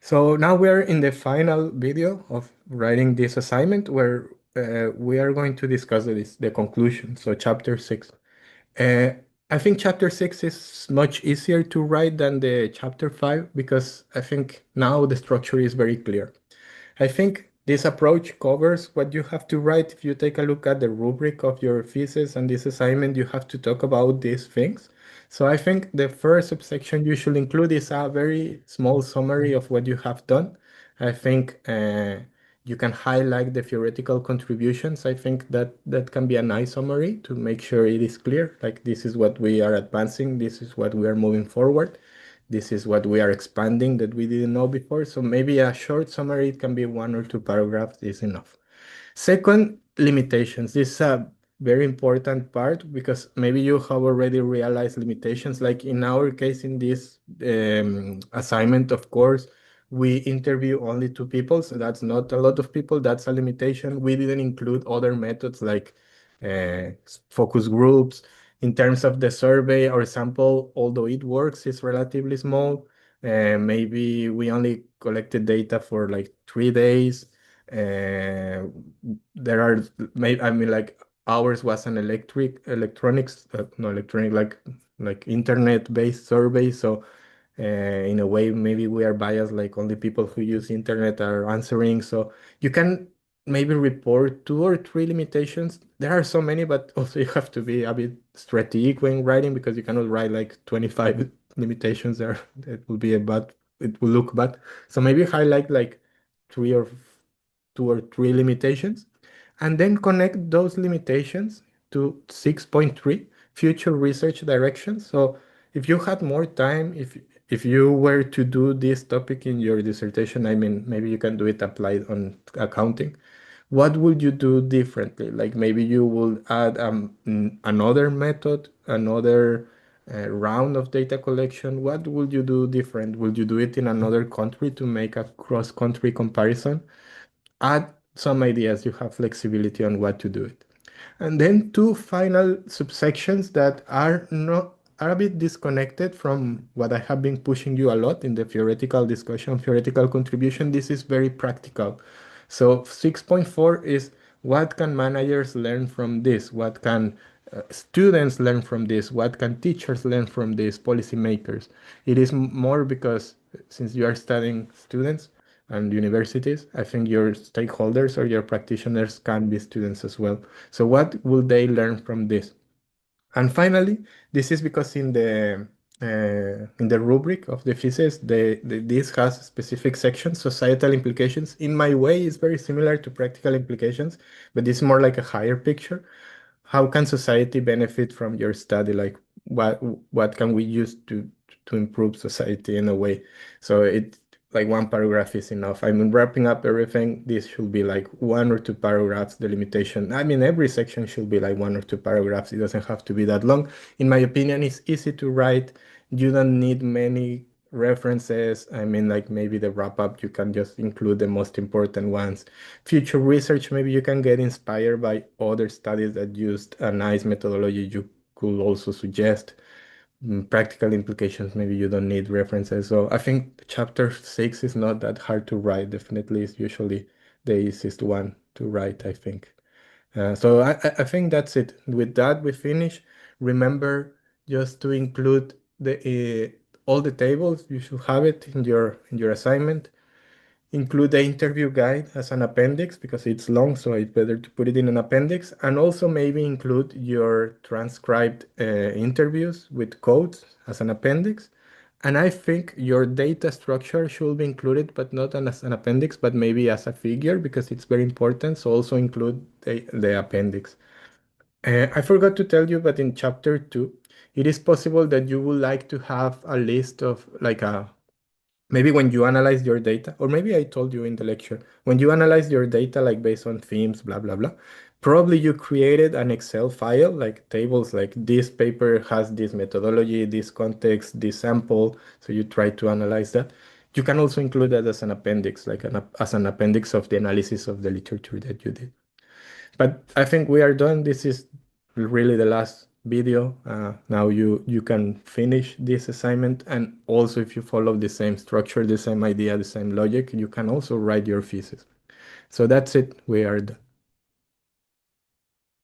So now we're in the final video of writing this assignment where we are going to discuss the conclusion, so chapter 6. Uh, I think chapter 6 is much easier to write than the chapter 5 because I think now the structure is very clear. I think this approach covers what you have to write. If you take a look at the rubric of your thesis and this assignment, you have to talk about these things. So I think the first subsection you should include is a very small summary of what you have done. I think you can highlight the theoretical contributions. I think that can be a nice summary to make sure it is clear. Like this is what we are advancing, this is what we are moving forward. This is what we are expanding that we didn't know before. So maybe a short summary, it can be 1 or 2 paragraphs is enough. Second, limitations. This is a very important part because maybe you have already realized limitations. Like in our case, in this assignment, of course, we interview only 2 people, so that's not a lot of people. That's a limitation. We didn't include other methods like uh, focus groups. In terms of the survey, our sample, although it works, is relatively small. Maybe we only collected data for like 3 days. Uh, there are maybe I mean like ours was an electronics no electronic like internet based survey, so in a way maybe we are biased, like only people who use internet are answering. So you can maybe report 2 or 3 limitations. There are so many, but also you have to be a bit strategic when writing because you cannot write like 25 limitations there. It will be a bad, it will look bad. So maybe highlight like 3 or 2 or 3 limitations, and then connect those limitations to 6.3 future research directions. So if you had more time, if you were to do this topic in your dissertation, I mean, maybe you can do it applied on accounting. What would you do differently? Like maybe you will add another method, another round of data collection. What would you do different? Would you do it in another country to make a cross-country comparison? Add some ideas. You have flexibility on what to do it. And then 2 final subsections that are a bit disconnected from what I have been pushing you a lot in the theoretical discussion, theoretical contribution. This is very practical. So 6.4 is what can managers learn from this? What can students learn from this? What can teachers learn from this? Policymakers. It is more because since you are studying students and universities, I think your stakeholders or your practitioners can be students as well. So what will they learn from this? And finally, this is because in the rubric of the thesis, this has specific sections, societal implications. In my way, it's very similar to practical implications, but it's more like a higher picture. How can society benefit from your study? Like what can we use to improve society in a way? So it like 1 paragraph is enough. I mean, wrapping up everything, this should be like 1 or 2 paragraphs, the limitation. I mean, every section should be like 1 or 2 paragraphs. It doesn't have to be that long. In my opinion, it's easy to write. You don't need many references. I mean, like maybe the wrap up, you can just include the most important ones. Future research, maybe you can get inspired by other studies that used a nice methodology you could also suggest. Practical implications, maybe you don't need references. So I think chapter 6 is not that hard to write. Definitely, it's usually the easiest one to write, I think. So I think that's it. With that, we finish. Remember just to include all the tables. You should have it in your assignment. Include the interview guide as an appendix because it's long, so it's better to put it in an appendix. And also maybe include your transcribed interviews with codes as an appendix. And I think your data structure should be included, but not as an appendix, but maybe as a figure because it's very important. So also include the appendix. I forgot to tell you, but in chapter 2, it is possible that you would like to have a list of like a maybe when you analyze your data, or maybe I told you in the lecture, when you analyze your data, like based on themes, blah, blah, blah, probably you created an Excel file, like tables, like this paper has this methodology, this context, this sample. So you try to analyze that. You can also include that as an appendix, like as an appendix of the analysis of the literature that you did. But I think we are done. This is really the last video. Now you can finish this assignment, and also if you follow the same structure, the same idea, the same logic, you can also write your thesis. So that's it. We are done.